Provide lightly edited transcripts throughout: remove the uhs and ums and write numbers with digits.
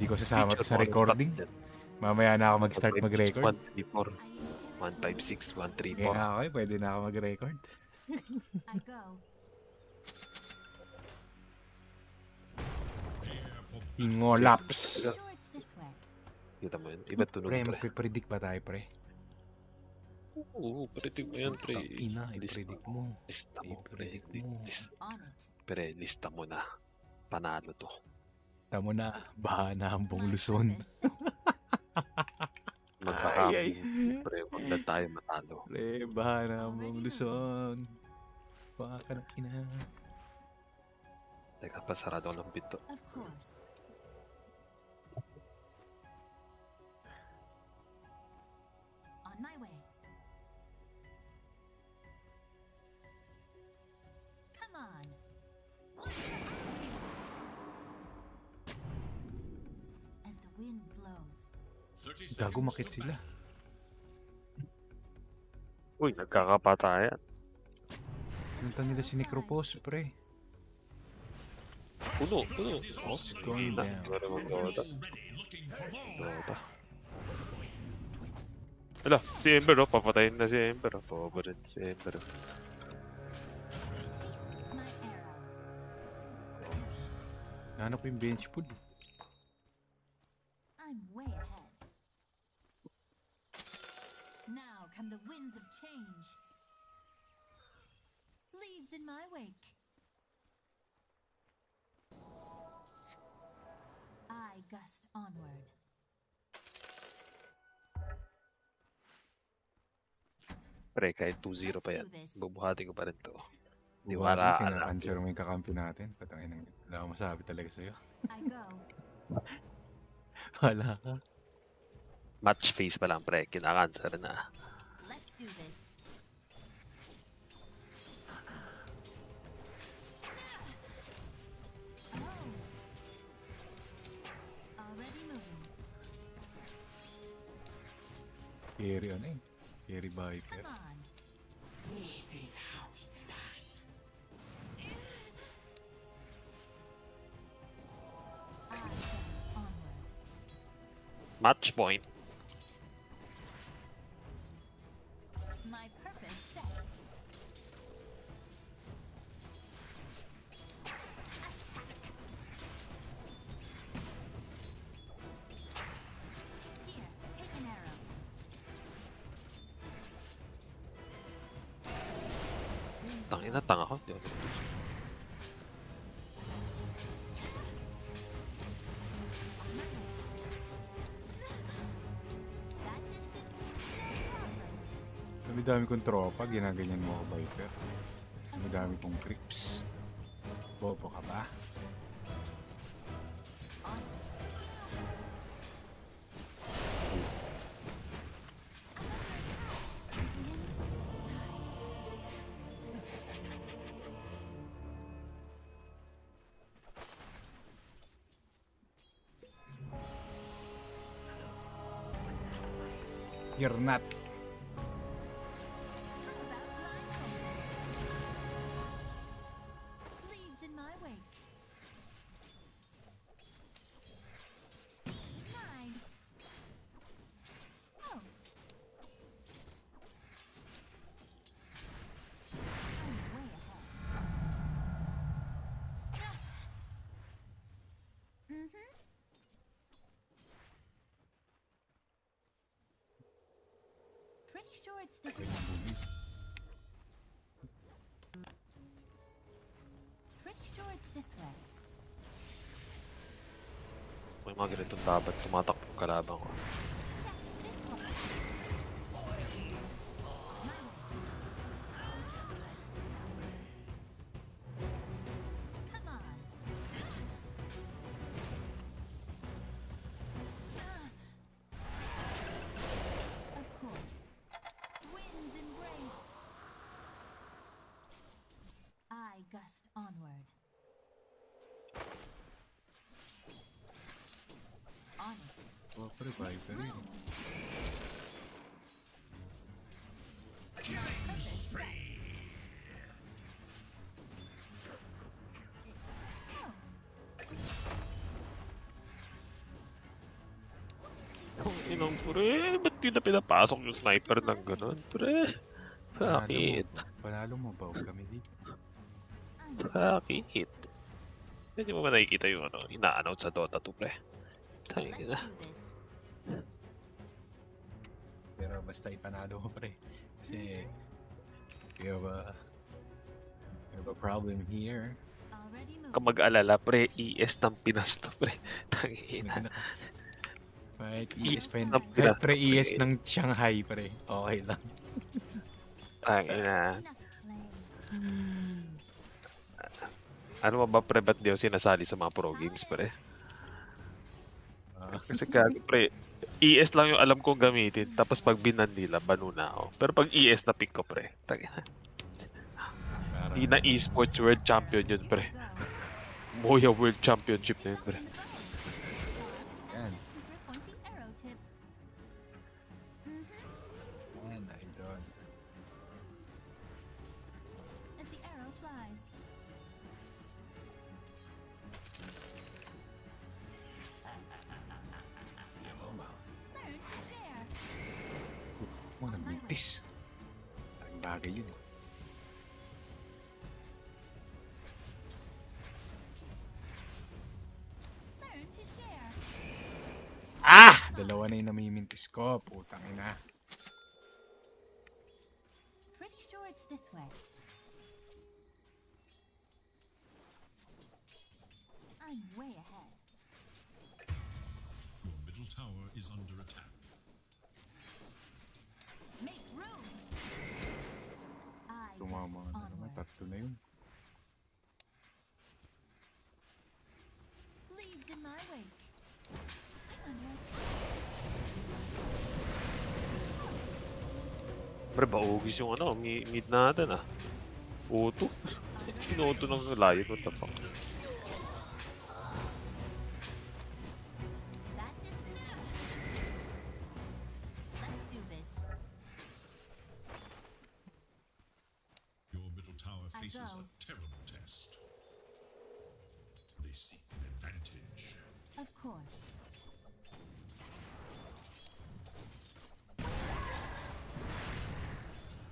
Hindi ko sasama to Feature sa mo, recording. start Mamaya na ako mag-start 156, mag-record. 134. 156, 134. Kaya okay, pwede na ako mag-record. I go. Ingolaps. Sure it's this way. Kita mo yun? Iba tunog, Pre, pre. magpipredict ba tayo, pre? Oo, predict mo yan, pre. Ina, Lista i-predict mo. Lista mo, pre. I-predict mo. On it. Pre, lista mo na. Panalo to. Tamo na, baha na ang buong Luzon. Magkakapi, pre. Huwag na tayo matalo. Pre, baha na ang buong Luzon. Baka ng ina. Teka, pasarado ng pito. Of course. On my way. Come on. As the wind blows. Gago, makit sila. Uy, nagkakapatayan. Sinuntan nila si Necropos, pre. Puno. Oh, Going na. down. Pero mag-Dota. Dota. Ala, si Ember, oh. Papatayin na si Ember. Oh. Pobre si Ember. Oh. Taste my arrow. Nahanap ko yung bench pool. I'm way ahead. Now come the winds of change. Leaves in my wake. I gust onward. Pre, kahit 2-0 pa yan. Let's do this. Bubuhatin ko pa rin to. Wala Niwala kinakanswer mo yung kakampi natin. Patangin ng wala akong masabi talaga sa'yo. I go. Wala ka. Match face pa lang, pre. Kinakanswer na. Let's do this. Oh. Already moving. Carry ano eh. Carry Viper. Come on. I gust onward. Match point. My purpose set. Attack. Here, take an arrow. Tangina, tanga ko. Di ako- That distance, no problem. Dami-dami kong tropa. Ginaganyan mo ako, Viper. Dami-dami kong creeps. Bobo ka ba? On it. You're not. How about blindfold? Leaves in my wake. Mine. Oh. I'm way ahead. Mm-hmm. Pretty sure it's this way. Pretty sure it's this way. May mga ganitong dapat tumatakbo yung kalaban ko. Check this one. My way. Come on. Of course. Winds embrace. I gust onward. On it. Oh, pre, Viper yun. Inong pre, ba't di na pinapasok yung sniper ng ganun, pre? Bakit? Panalo mo ba? Huwag kami dito. Bakit? Hindi mo ba nakikita yung ano, ina-announce sa Dota 2, pre? Let's Tangin na. do this. Pero basta ipanalo mo pre. Kasi we have a problem here. Already Kung moving. mag-alala, pre, ES ng Pinas to, pre. Tangin na. Kahit ES ES pa yun. ng Kahit Pinas, pre pre. ES ng Shanghai pre. Okay lang. Tangin na. Enough play. Ano ba, pre, ba't di ako sinasali sa mga pro games, pre? Kasi kaya, pre, ES lang yung alam kong gamitin. Tapos pag binan nila, banu na ako. Pero pag ES na pick ko, pre. Tangin na. Parang, Di na esports world champion yun, pre. Moya world championship na yun, pre. yan. Super pointy arrow tip. Yan, idol. As the arrow flies. Learn to share. Mo nang mintis. Ang bagay yun. Learn to share. Dalawa na yung namimintis ko. Putang ina. Pretty sure it's this way. I'm way ahead. Your middle tower is under attack. Make room. I Tumama guess na naman. onward. Tatlo na yun. Leaves in my wake. I'm under attack. Pre, baugis yung ano, mid natin ah. Auto. Inuto ng layo ko tapak. That distance. Let's do this. Your middle tower I faces go. a terrible test. They seek an advantage. Of course.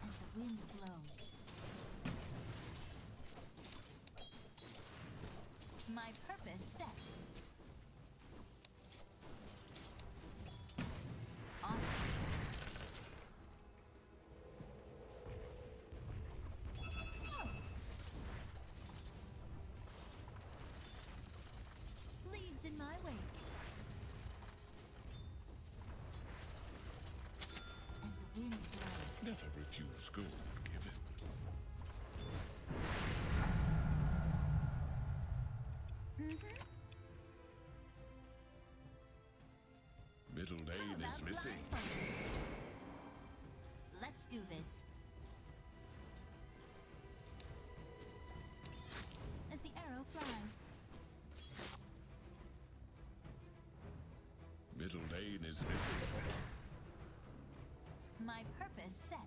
As the wind blows. My purpose set. On. Leaves in my wake. As the wind blows. Never refuse gold given. Middle lane is missing. Let's do this. As the arrow flies. Middle lane is missing. My purpose set.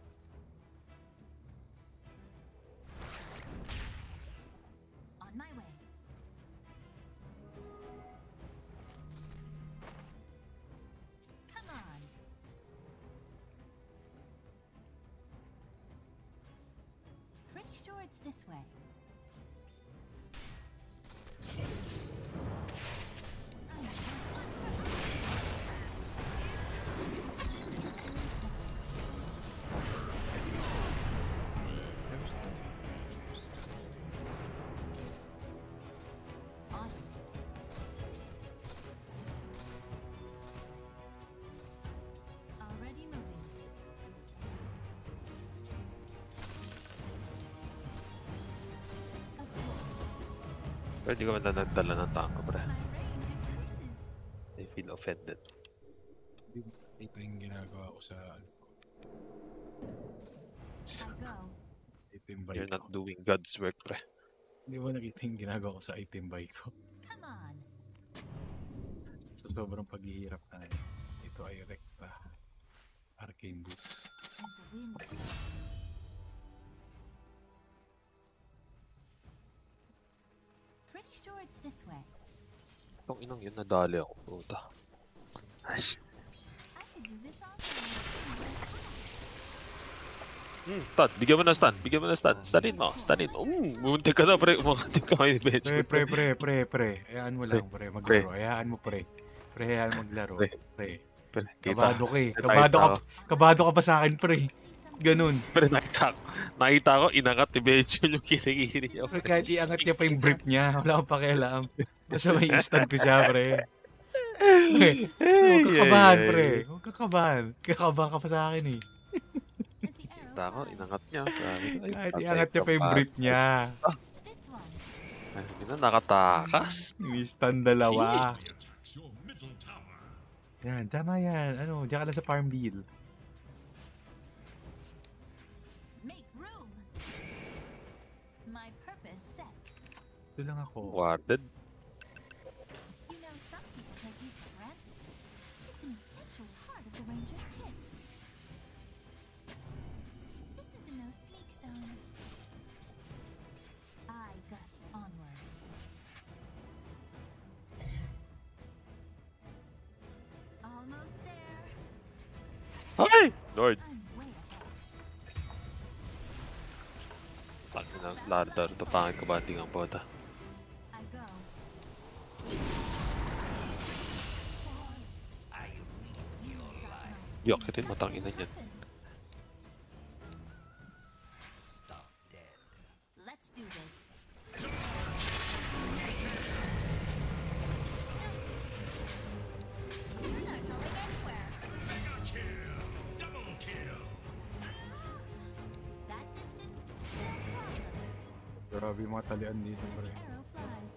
On my way. Come on. Pretty sure it's this way. I'm going on for on it. Already moving. Of course. Pwede ka ba na nagdala ng tanko, pre? My range increases. I feel offended. Ito yung ginagawa ko sa I go. item buy You're ko. not doing God's work, pre. Hindi mo nakita yung ginagawa ko sa item buy ko. Come on. So sobrang paghihirap na yun. Ito ay Recta Arcane Boots. As the wind blows. Pretty sure it's this way. Itong inang yun, nadali ako, puta. Ay, I do this also. Stun. Bigyan mo ng stun. Bigyan mo ng stun. Stunin mo. Stunin mo. Bumunti ka na, pre. Umunti ka kayo ni bench. Pre. Hayaan mo lang, pre. Maglaro. Hayaan mo, pre. Pre, hayaan maglaro. Pre. Pre. Pre, Kabado ka eh. Kita. Kabado ka pa sa akin, pre. Ganun. Pre, nakita ko, inangat ni Bench yung kilikili niya. Pre, kahit iangat niya pa yung brief niya, wala akong pakialam. Basta may instant ko siya, pre. Pre, huwag kakabahan, pre. Huwag kakabahan. Kakabahan ka pa sa akin eh. Nakita ko, inangat niya. Sabi ko, ay, Kahit patay iangat niya ka pa yung ba? brief niya. This one. Ay, hindi na, nakatakas. Instant dalawa. He attacks your middle tower. Yan, tama yan. Ano, diyan ka lang sa farm deal. Make room. My purpose set. Ito lang ako. Warded. You know, some people take these for granted. It's an essential part of the Ranger's kit. This is a no sneak zone. I gust onward. Almost there. Ay! Lord. I'm way ahead. Takin na, ladder. Ito pangit ka banding ang bota. I go. Yok, ito yung matangin na yan. Let's do this. You're not going anywhere. Mega kill. Double kill. That distance, no problem. Grabe yung mga talian dito, As pre. the arrow flies.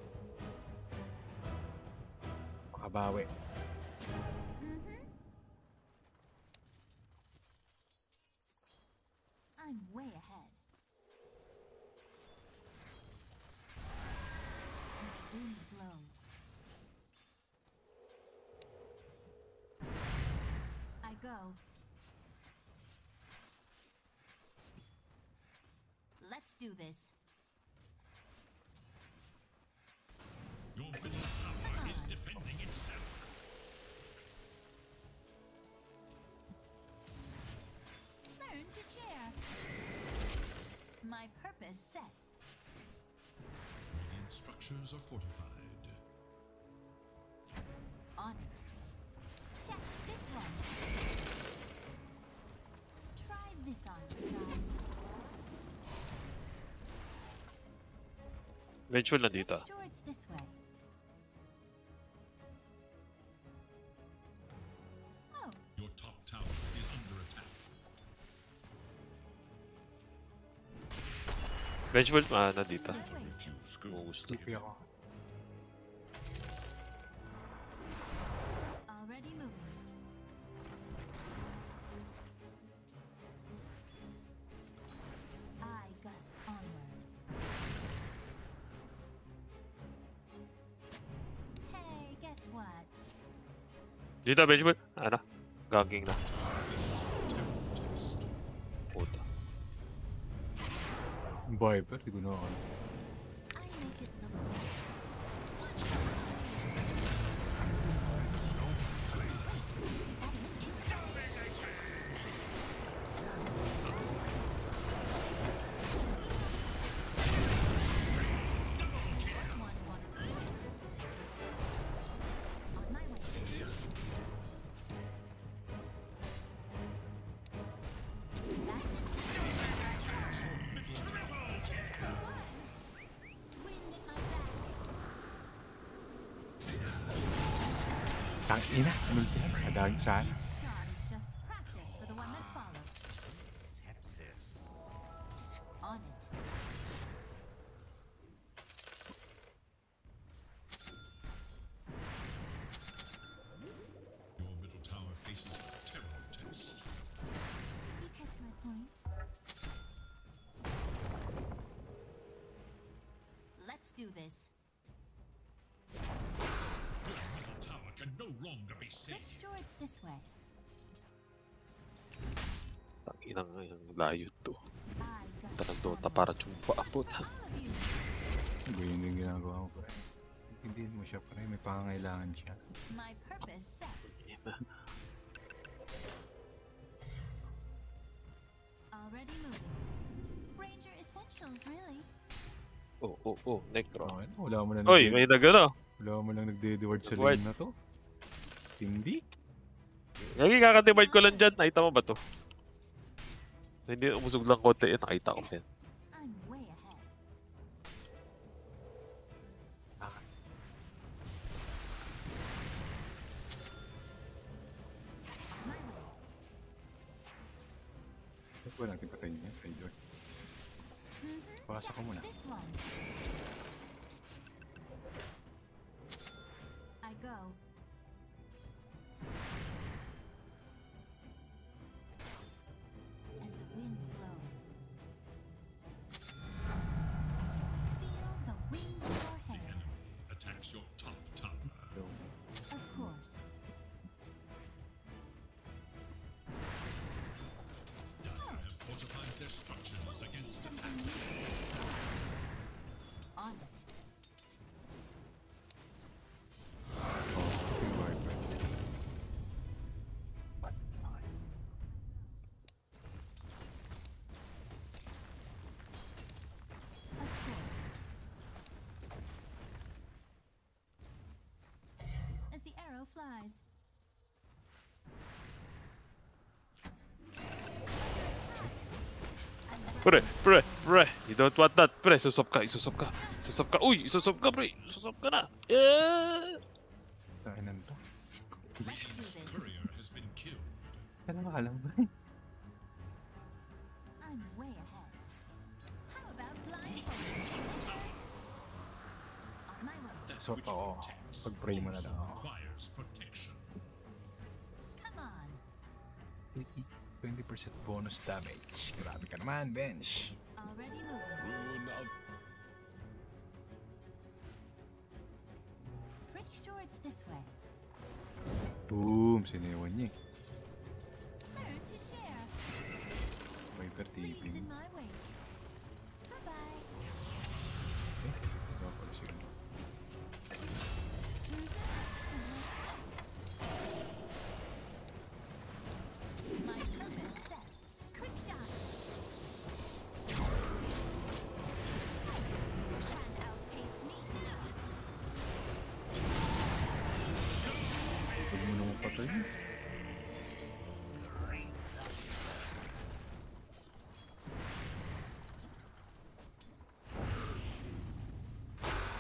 Makabawi. I'm way ahead. As the wind blows. I go. Let's do this. Your middle tower is defending itself. Learn to share. My purpose set. Radiant structures are fortified. On it. Check this one. Try this on for size. Eventual na dito. Pretty sure it's this way. Oh, Your top tower is under attack. Eventual, na dito. this way. Refuse Kung good. gusto. Tipi ako. Already moving. I gust onward. Hey, guess what? Dito, Benjamin. Ano? Gaging na. Test. Puta. Viper, di ko na ako. I make it look good. On my way. That distance. Wind at my back. Tangina, multi. Kadang saan? Shot is just practice for the one that follows. On it. Your middle tower faces a terrible test. You catch my point? Let's do this. Middle tower can no longer be saved. Pretty sure it's this way. Tanginang yung layo to. I got Tanang Dota para tsumpa. Puta. all of you. Iba yun yung ginagawa mo, pre. Intindihin mo siya, pre. May pangangailangan siya. My purpose set. Necro. Okay, wala mo lang Uy, may nagano. wala mo lang nagde-deward sa Deward. lane na to. Hindi. Lagi kakadivide ko lang dyan. Nakita mo ba to? Hindi, umusog lang konti yun. Nakita ko yan. I'm way ahead. On my way. Ba't ba natin patayin niya? Trader. Pasok ko muna. This one. I go. As the wind blows. Feel the wind in your The hair. enemy attacks your top tower. So, Of course. Dire have fortified their structures against attack. On it. kasi guard ba? Ba't? Okay. Of course. As the arrow flies. Pre. You don't want that. Pre, susop ka. Uy, susop ka, pre. Susop ka na. Yeah! Kainan to. Let's do this. Courier has been killed. Kailan makalam ba? I'm way ahead. How about blindfold? On my way. That So, which oo. protects Pag-pray mo na also lang ako. requires protection. Come on. 20% bonus damage. Grabe ka naman, bench. Already moving. Rune of Pretty sure it's this way. Boom! Sinewan niya eh. Learn to share. Viper Leaves taping. in my wake. Bye-bye. Ikaw pala sila. My purpose set. Quick shot. Can't outpace me now. Huwag mo naman patay.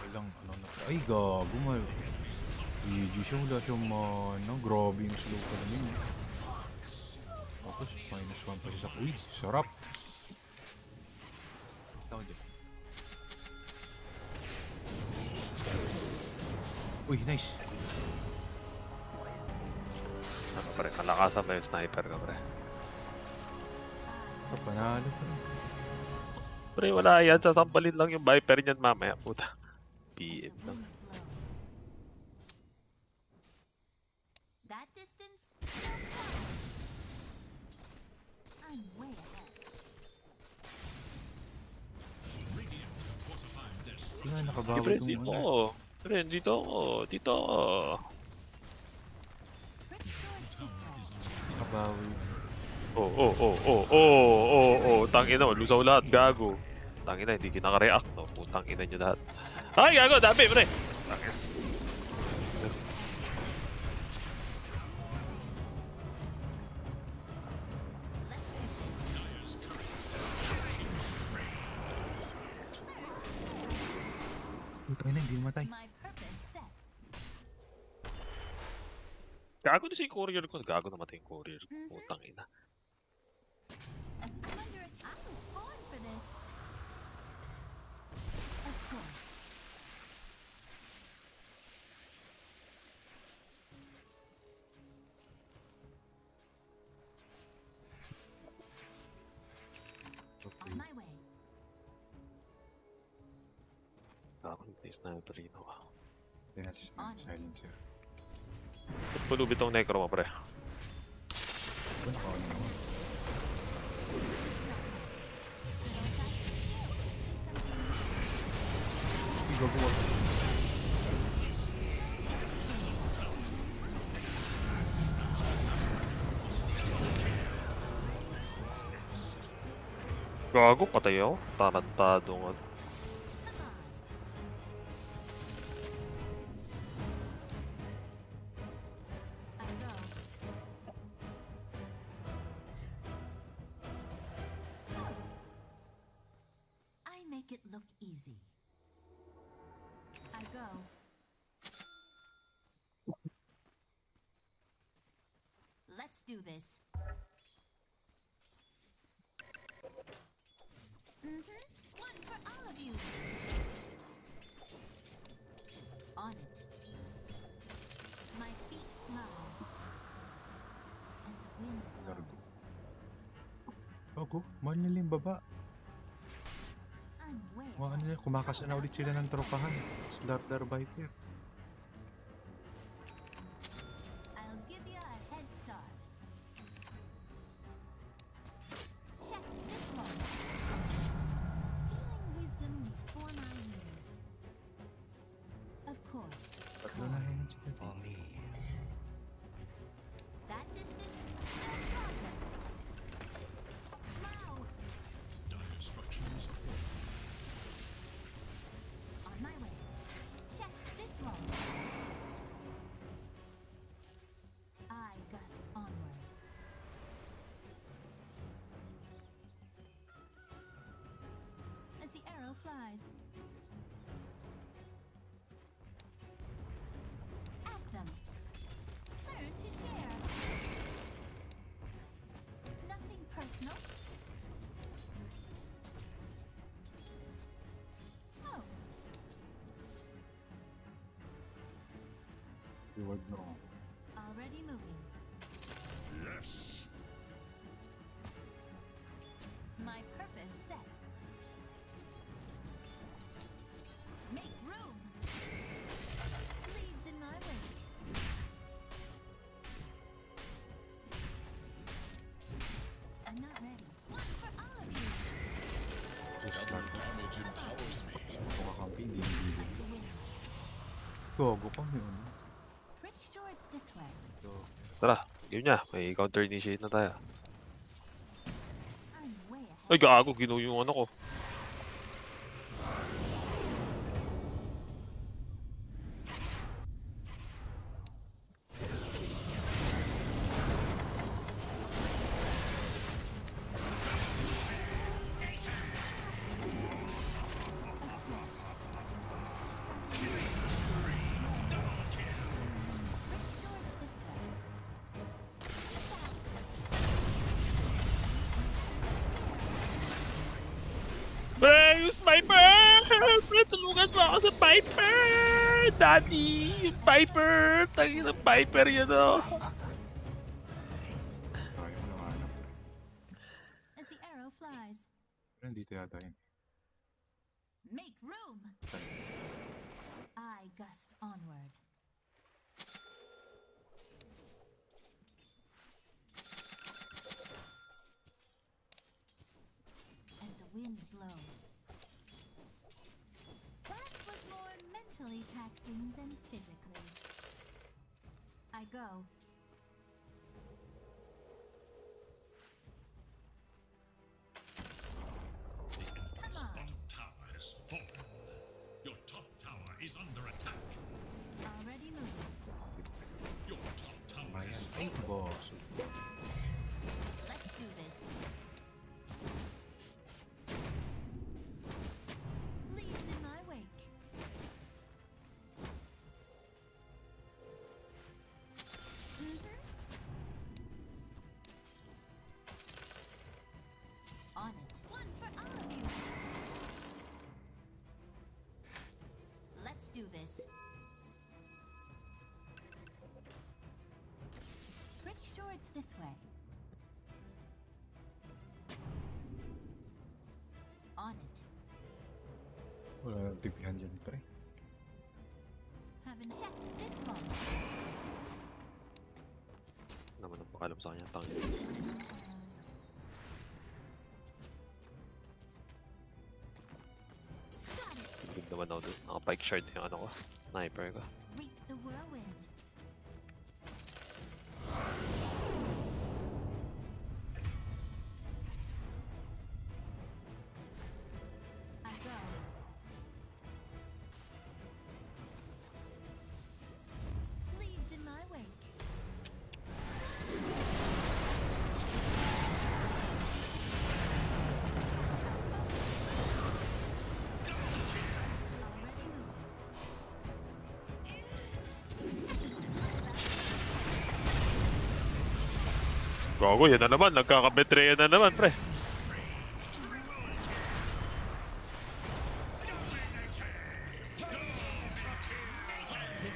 Walang ano na. Ay, gago mal. Hindi siya wala siyang ano, grabe yung slow pa namin. Tapos, -1 pa siya sa... Uy, sarap! Tawag dyan. Uy, nice! Ano, pre? Kalakasan ba yung sniper ka, pre? Panalo pa rin. Pre, wala yan. Sasampalin lang yung Viper niyan mamaya. Puta. PM The lang. wind blows. That distance? I'm way ahead. Radiant have fortified their Hindi nga structures. nakabawi Pre, itong dito ano. ako. Pre, dito ako. Dito ako. Pretty sure it's this way. Nakabawi. Tangina, lusaw lahat, gago. Tangina, hindi kinaka-react, no? Putang ina nyo lahat. Ay, gago, dami, pre! Tangina. Let's do this. Putang ina, hindi namatay. My purpose set. Gago na si courier ko. Gago namatay yung courier ko. Putang ina. Let's come under attack. I was born for this. Of course. On my way. Gago, may sniper rin ako. Hindi na silencer. Pulubit tong necro mo, pre. Ano ka naman? Igo ko. Gago, patay ako. Tarantado nga. go. Let's do this. One for all of you. On it. My feet fly as the wind blows. Bago, mahal nila yung baba. I'm way Mga ano nila, kumakasa na ulit sila ng tropahan. Slaughter Viper. I'll give you a head start. Check this one. Feeling wisdom before my years. Of course. Tatlo na yun sila. For me. That distance, and farther. Wow. Dire structures are formed. On my way. Check this one. I gust onward. As the arrow flies. At them. Learn to share. Nothing personal. Oh. Reward no. Already moving. Yes. My purpose set. Make room. Leaves in my wake. I'm not ready. One for all of you. Double damage empowers me. Kung kakampi, hindi hindi. Like the wind. Gogo pa mo yun. Pretty sure it's this way. So, Tara, game niya. May counter initiate na tayo. I'm way ahead. Ay, gago. Ginaw yung ano ko. Pre, yung sniper! Pre, tulungan mo ako sa Viper! Daddy! Yung Viper! Tangin ng Viper yun, oh! tayo mo nahanap. As the arrow flies. Pero dito yata yun. Make room. I gust onward. As the wind blows. That was more mentally taxing than physically. I go. The Emperor's Come on. bottom tower has fallen. Your top tower is under attack. Already moving. Your top tower Ayan. is Ay, boss. Let's do this. Leaves in my wake. On it. One for all of you. Let's do this. Pretty sure it's this way. On it. Wala nang tipihan dyan, pre. Haven't checked this one. Naman ang pakalam sa kanya. Tangin. Got it. Big naman ako dun. Naka-pike shard yung ano ko. Sniper ko. Reap the whirlwind. I go. Leaves in my wake. Already losing. Gago, yan na naman. Nagkakabetreya na naman, pre.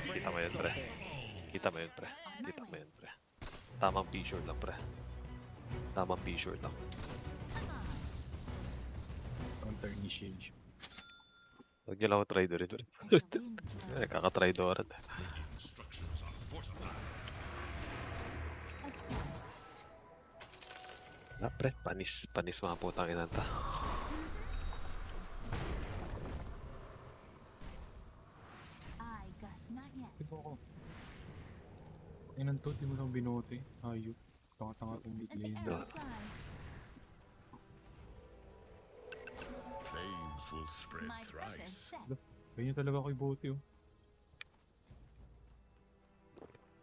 Kita mo yun, pre. Kita mo yun, pre. Kita mo yun, pre. Tamang p-shirt lang, pre. Tamang p-shirt lang. Counter initiation. Huwag niyo lang ako try doon. Kakatry doon. Structures are fortified. Ah, pre. Panis. Panis mga putang inanta. I, Gus, not yet. Ito ako. Inan to, di mo lang binote. Ayop. Tanga-tanga itong mid As the lane. arrow flies, Flames will spread my purpose thrice. set. Ganyan talaga ako ibote oh.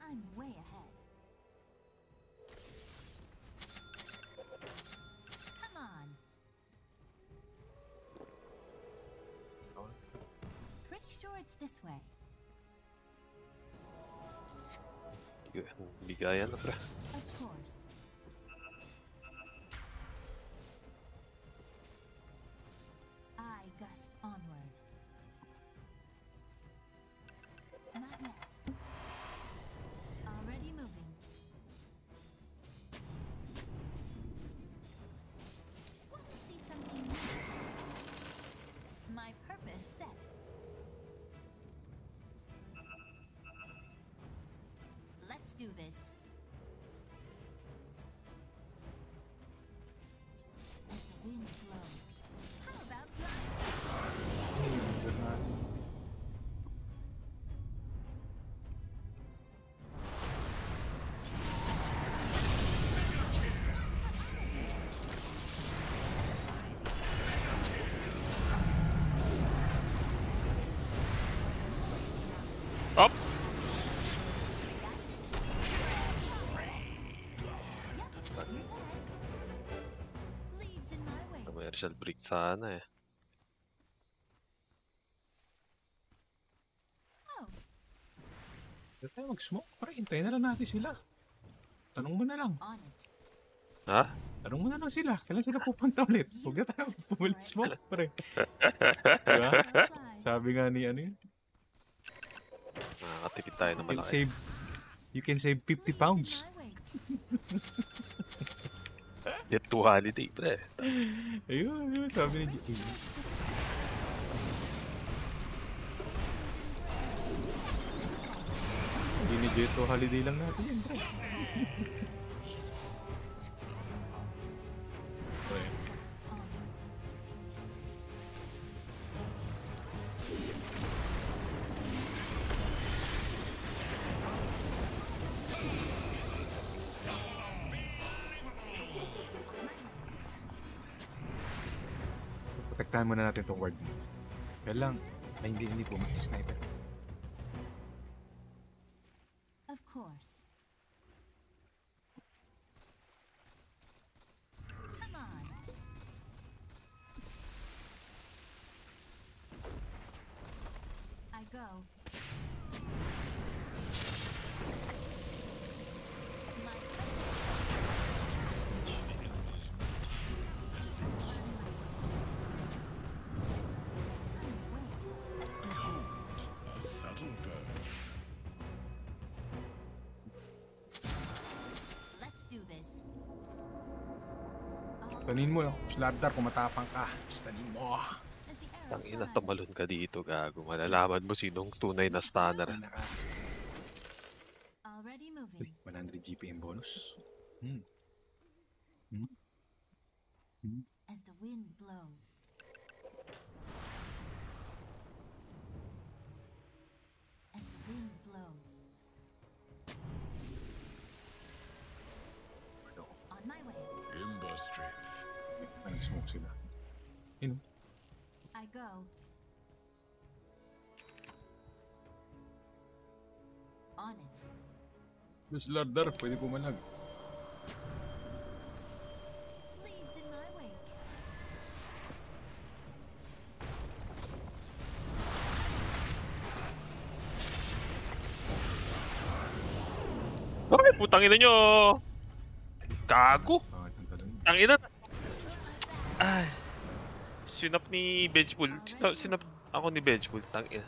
I'm way ahead. Come on. Pretty sure it's this way. Bigayan na, pre. Of course. I gust onward. Not yet. Already moving. Want to see something new? My purpose set. Let's do this. As the wind blows. How about flying? Up! Leaves in my way. Commercial break sana eh. Oh, Huwag tayo mag-smoke. Pare, hintayin na lang natin sila. Tanong mo na lang. on it. Ha? Tanong mo na lang sila. Kailan sila pupunta ulit? Huwag na tayo pumulit smoke, pare. Diba? Arrow flies. Sabi nga ni ano yun. Nakakatipid tayo ng You can malaki. save, you can save 50 Leaves pounds. in my way. Get to holiday, pre. Ayun, ayun. Sabi ni G. Hindi ni Jeto holiday lang natin yan, pre. Pre. Protektahan muna natin itong ward. Kaya lang, ay hindi po mag-sniper. Of course. Come on. I go. My A subtle bird. Let's do this. Tanin mo, Slardar, kung matapang ka. Tanin mo. As the arrow Tangina, flies. tumalon ka dito, gago. Malalaman mo sinong tunay na stunner. Already Uy, moving. 100 GPM bonus. As the wind blows. As the wind blows. On my way. Ember strength. Nag-smoke sila. Yun. I go. On it. Slardar, pwede pumalag. Leaves in my wake. Ay, putang ina nyo! Gago! Ah, ang talon. Ang ina. Ay. Sinap ni Benchpool. Sinap ako ni Benchpool. Tang ina.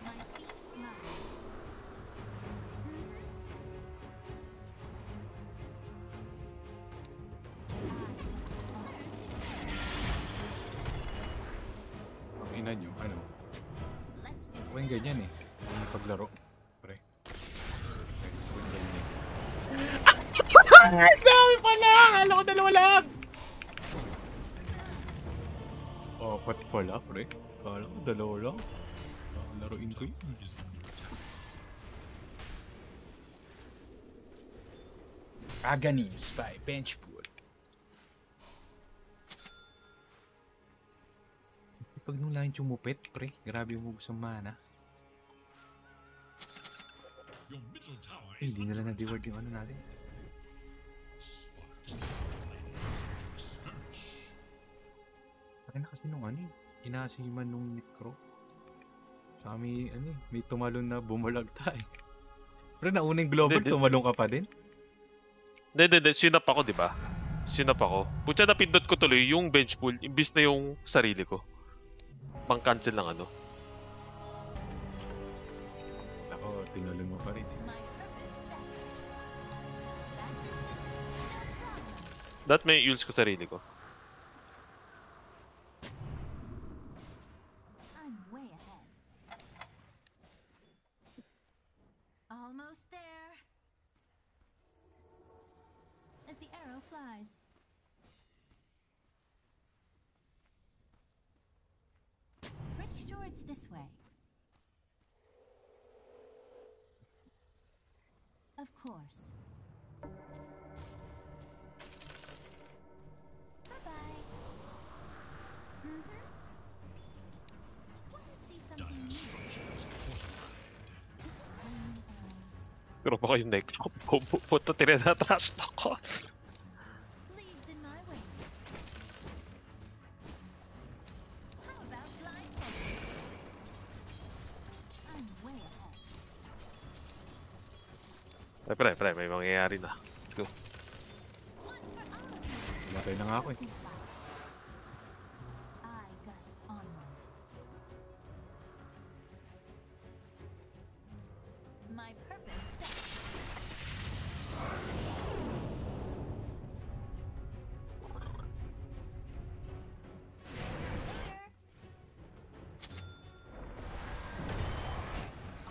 My feet fly. Ang ina nyo, ano? Let's do Ako yung ganyan eh. Yung paglaro. Pre. Ako yung ganyan eh. Ang dami pala! Akala ko dalawa lang! Oh, pati pala, pre. Akala ko dalawa lang. Laruin ko yun. Aganis by Benchpool. Pag nung lahin tumupit, pre, grabe yung hugos ng mana. Your middle tower Eh, is hindi nila na-reward yung ano natin. sparks the blaze of skirmish. Akin na kasi nung ano eh, inasiman nung Necro. Sa may, ano eh, may tumalon na bumalagta eh. Pero nauna yung global, Hindi. tumalon ka pa din. Hindi. Sinap ako, di ba? Sinap ako. Putya, napindot ko tuloy yung Benchpool imbis na yung sarili ko. Pang-cancel ng ano. Ako, tinalon mo pa rin eh. my purpose set. That distance, no problem. That may use ko sarili ko. I'm way ahead. Almost there. As the arrow flies. Pretty sure it's this way. Of course. Bye-bye. Mm-hmm. Wanna see something new? Structures fortified. Is it raining arrows? Pero pa kayo neck. Puto, tinatras ako. Leaves in my way. How about blindfold? I'm way ahead. Pre, may mangyayari na. Let's go. One for all of you. Matay na nga ako eh. I gust onward. My purpose set. Later.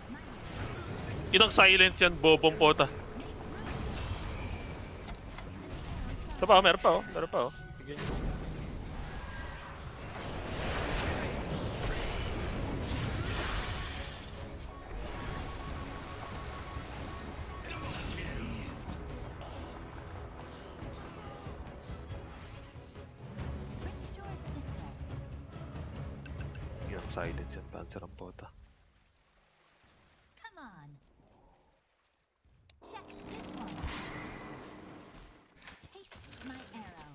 On my way. Inang silence yan, bobong pota. Ito pa, meron pa oh. Sige. Pretty sure it's this way. Inang silence yan, panser ang pota. Come on. Check this one. Taste my arrow.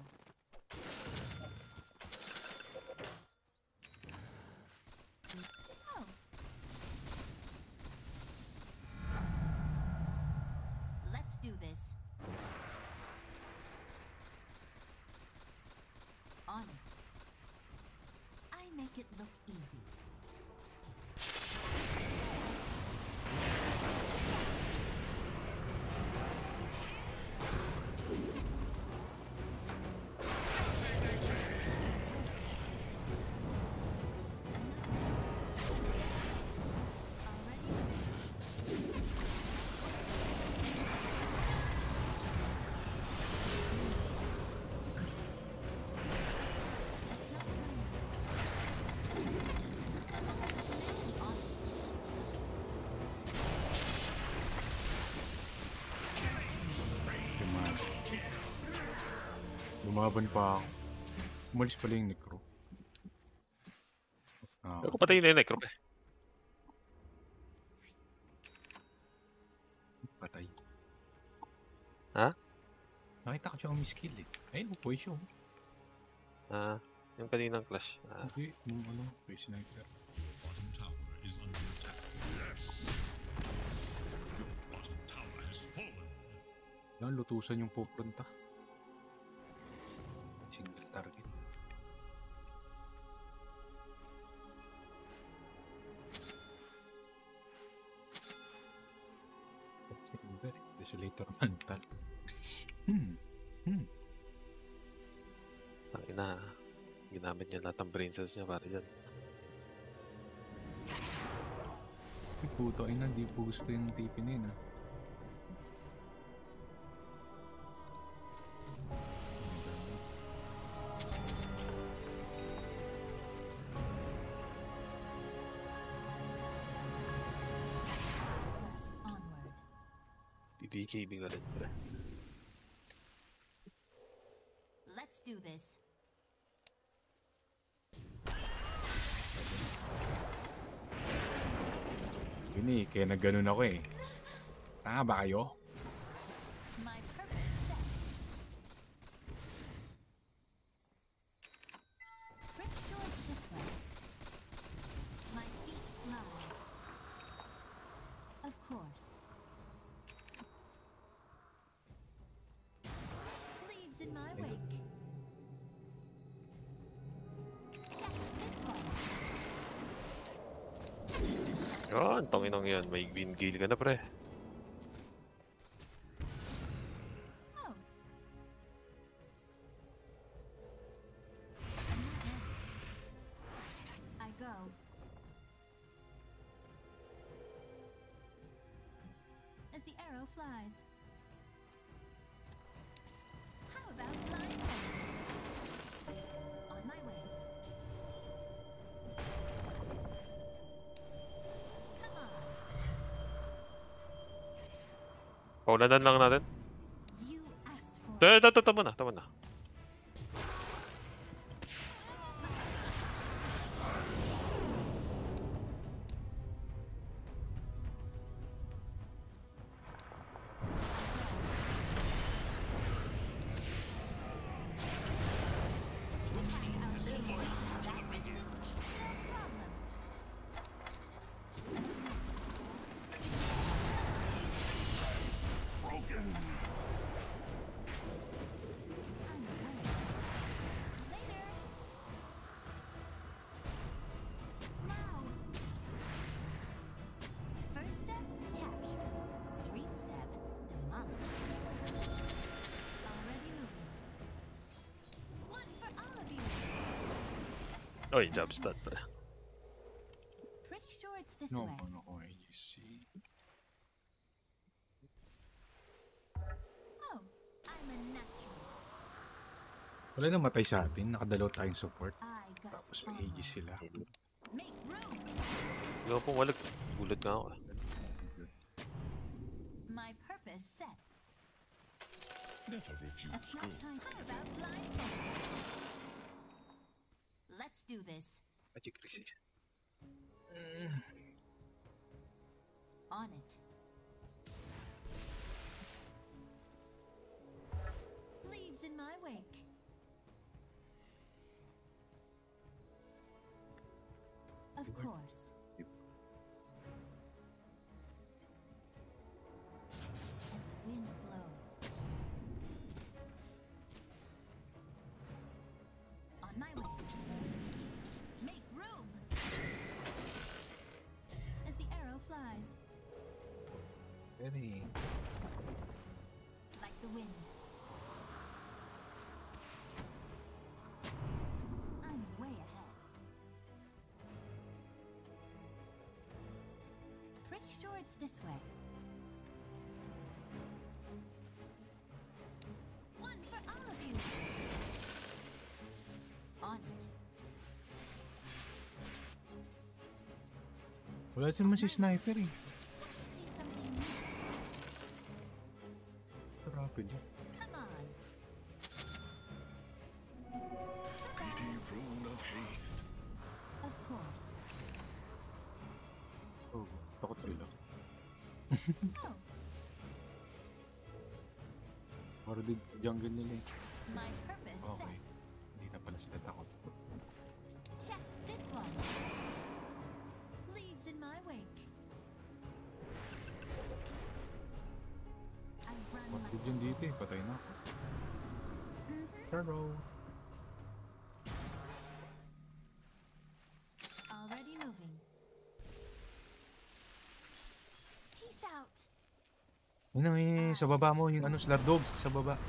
Oh. Let's do this. On it. I make it look easy. Lumaban pa ako. Umalis pala yung Necro. Ah, Ako patayin na yung necro eh. patay. Ha? Nakita ko siya may skill eh. Ayun, po siya. Ah, Yung kaninang clash. Hindi, yung ano, may sniper. Your bottom tower is under attack. Yes! Your bottom tower has fallen. Yan, lutusan yung pupunta. Single target. Silver, Desolator Mantle. Ang ina. Ginamit niya lahat ng brain cells niya para dyan. Puto ay na, di po gusto yung TP na yun, ah. Gust onward. BBK bigla rin. Let's do this. Yun eh, kaya nagganon ako eh. Tanga ba kayo? My purpose set. Pretty sure it's this way. My feet fly. Of course. Leaves in my wake. Check this one. Yan, tanginang yan. May green gale ka na, pre. Oh. I go. As the arrow flies. How about blindfold? On my way. Come on. Paulanan lang natin. You asked for it. Tama na, tama na. First step, capture. Dream step, demolish. Already moving. One for all of you. Oy, jab stun, pre. Pretty sure it's this No, way. no, you see. Oh, I'm a natural. Wala nang matay sa atin, nakadalaw tayong support. I gust Tapos may Aegis sila. Make room. Hindi ko pong walag. Gulat nga ako. My purpose set. Never A refuse snap gold. time. How about blindfold? Let's do this. Magic resist. On it. Leaves in my wake. Of course. As the wind blows. On my way. Make room. As the arrow flies. Ready. Like the wind. I'm way ahead. Pretty sure it's this way. One for all of you. On it. Wala naman si sniper eh. See something new. Rapid yun. Come on. Speedy rune of haste. Of course. Oh, takot sila. Oh, Para din sa jungle nila eh. my purpose Okay. set. Hindi na pala sila takot. Guardian dito eh. Patay na ako. Hello. Already moving. Peace out. Yun eh. Sa baba mo. Yung ano, Slardog. Sa baba.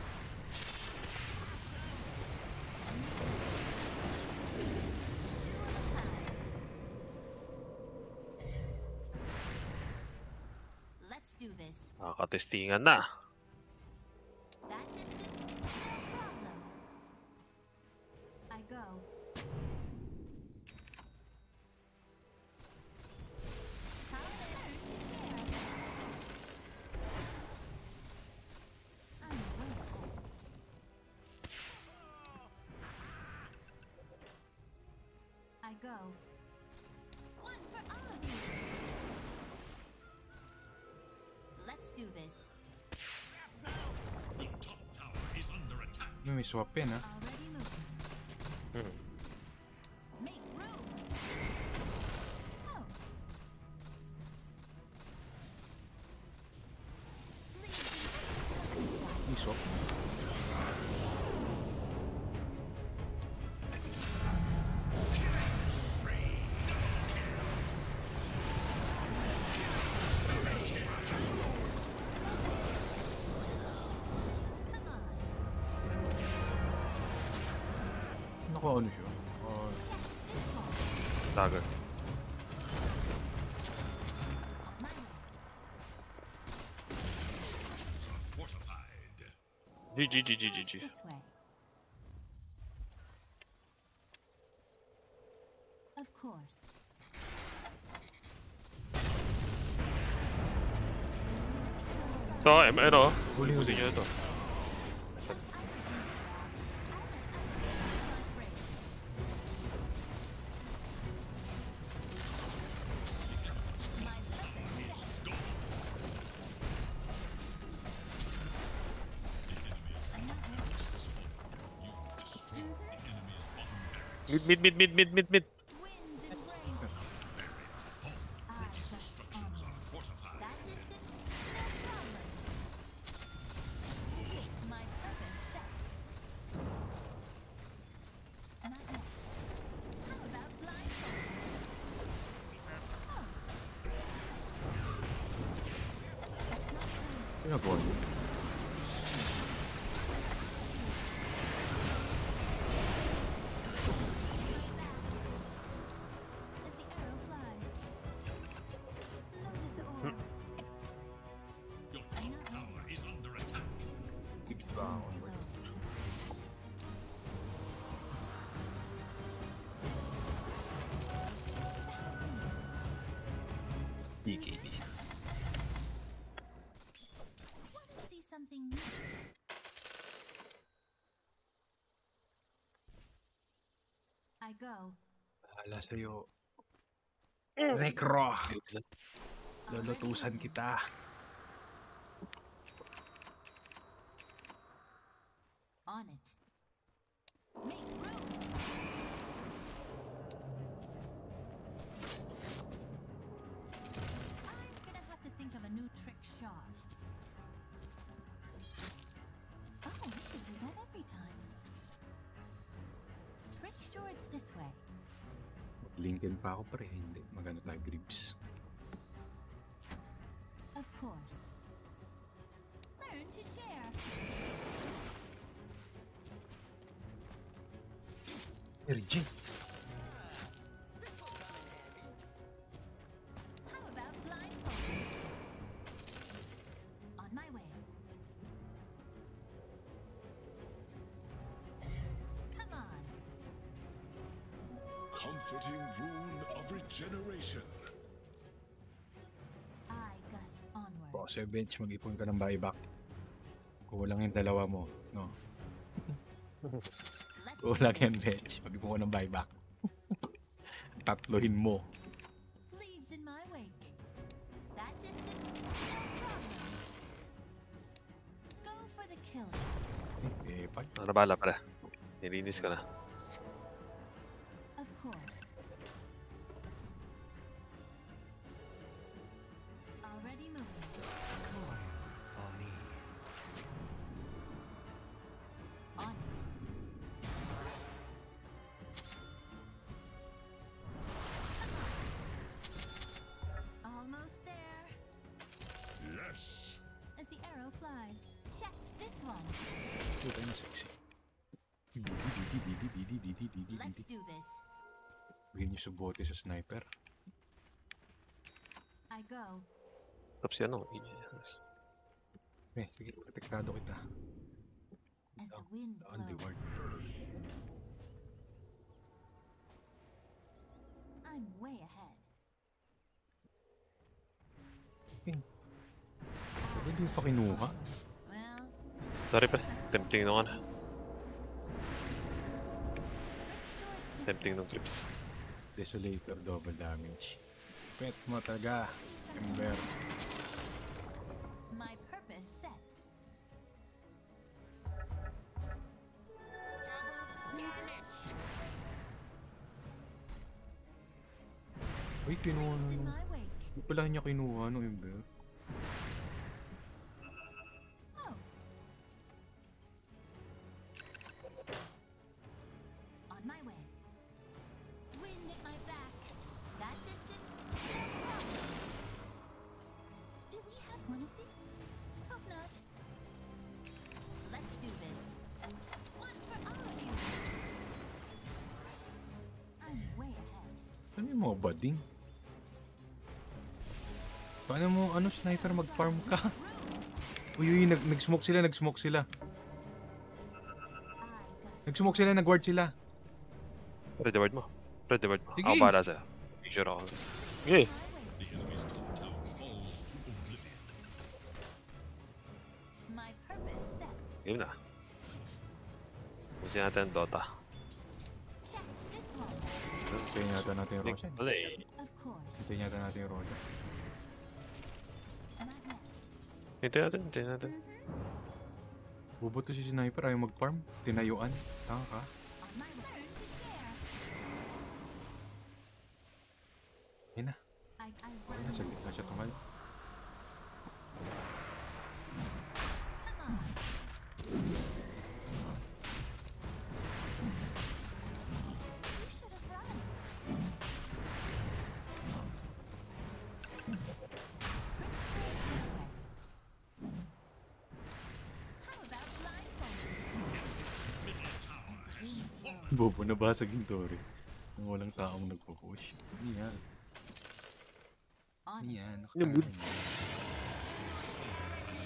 Let's do this. Nakakatestingan na. That distance, no problem. I go. How to learn to share. I'm way ahead. I go. One for all of you. Let's do this. Your top tower is under attack. May swap yan ha. Already moving. Hmm. Make room. Oh. Please. May swap. Come on. Naka ano siya? This one. Dagger. My way. Fortified. GG. This way. Of course. Ito, ano? Huli. Ubusin nyo ito. Mid. Winds embrace. I just onward. That distance, no problem. My purpose set. Not yet. How about blindfold? Oh. That's not fun. Pinagawa niyo. As the arrow flies. Lotus orb. Your top tower is under attack. Blow. BKB. Want to see something neat? I go. Bahala sa'yo. Necro. Lulutusan kita. On it. Make room. I'm gonna have to think of a new trick shot. Oh, I should do that every time. Pretty sure it's this way. Lincoln pa ako pre. Hindi. Magano tayo grips. Of course. Learn to share. Virgin. How about blindfold? On my way. Come on. Comforting rune of regeneration. I gust onward. O, sa bench, mag-ipon ka ng buyback. Kulang yung dalawa mo. No? Let's Kulang yan, bench. Mag-ipon ka ng buyback. Tatlohin mo. leaves in my wake. That distance, no problem. Go for the kill shot. Eh, pag Ano bala pare? Nilinis ka na. Of course. Already moving. Let's do this. Bigyan niyo sa bote sa sniper. I go. Tapos yan o. Yes. Sige, protektado kita. As the wind blows. Underworld. I'm way ahead. Bakit hindi pa kinuha? Well, Sorry pre. Tempting nung ano. pretty sure it's this Tempting nung clips. Desolator double damage. Pet mo talaga. Ember. my purpose set. Uy, kinuha na Waves in nung... my wake. Hindi pala niya kinuha nung Ember. Oh. On my way. Wind at my back. That distance. No problem. Do we have one of these? Hope not. Let's do this. One for all of you. I'm way ahead. Ano yung mga bading? Paano mo, sniper, mag-farm ka? Uy, nag-smoke sila. I got Nag-smoke sila, nag-ward sila. Ready word mo. Ready word mo. Sige. Ako bahala sa'yo. Make sure ako. Okay. my way. The enemy's top tower falls to oblivion. My purpose set. Game na. Pusin natin ang Dota. Check this one. Hintayin yata natin yung Roshan. Wala eh. Of course. Hintayin yata natin yung Roshan. Not yet. Hintayin natin. Bubuto si sniper, ayaw mag-farm. Tinayuan. Tanga ka. On my turn to share. Ayun na. I Ayun na, sa gitna siya tumal. Come on. You should have run. How about blindfolded? Bobo, nabasag yung Tori. Nang walang taong nagpo-push. Ano yan? On Ano it. yan? Yung mood.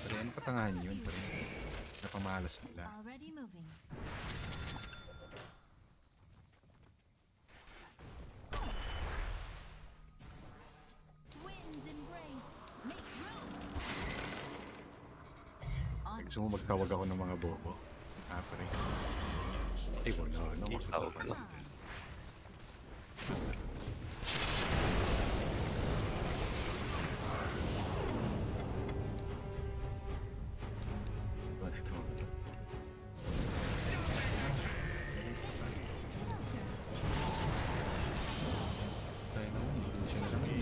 Pero ano katangahan yun? Pero napamalas nila. Already moving. Winds embrace. Make room. On Gusto mo magtawag ako ng mga bobo? Pre. Ay, wala. Ano mo sa Tawag ka lang. Tayo naman, hindi siya na lang eh.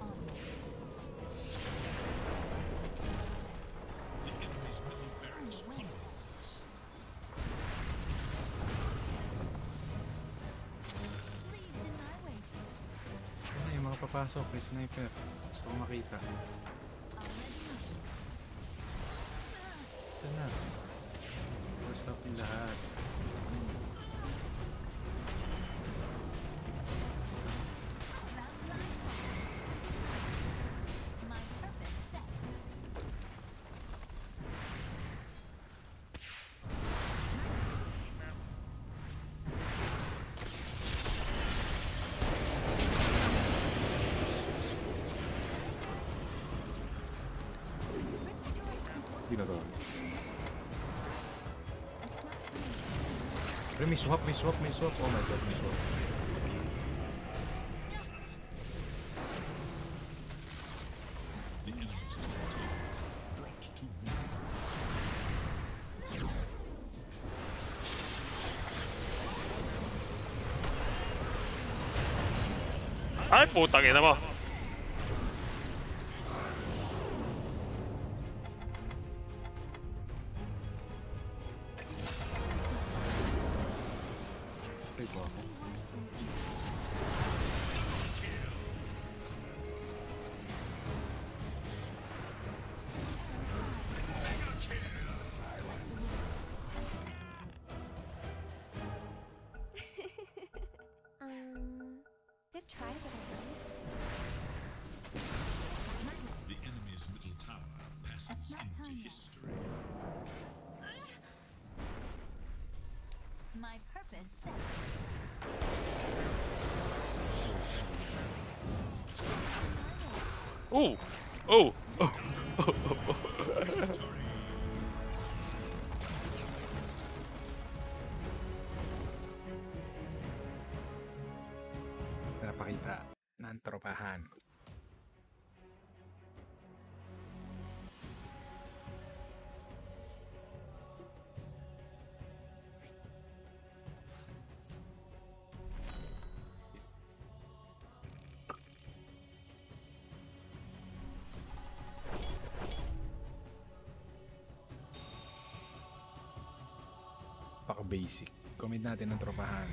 on. The enemy's middle barracks Wait. Leaves in my wake. Ano yung mga papasok kay sniper? Gusto ko makita. Already moving. Ito na. First up yung lahat. About blindfolded. My purpose set. Hindi na to. Pero may swap. Oh my god, may swap. The enemy's top tower brought to ruin. Ay, putang ina mo. Ay, ko ako. The enemy's middle tower passes into history. My purpose set. Oh! Oh! Oh! Napakita ng tropahan. Paka-basic. Comment natin ng tropahan.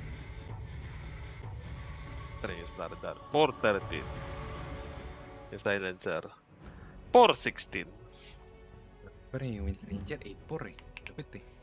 3 star dar. 413. Yung silencer. 416. Pero yung Wind Ranger 8-4 eh. Kapit eh.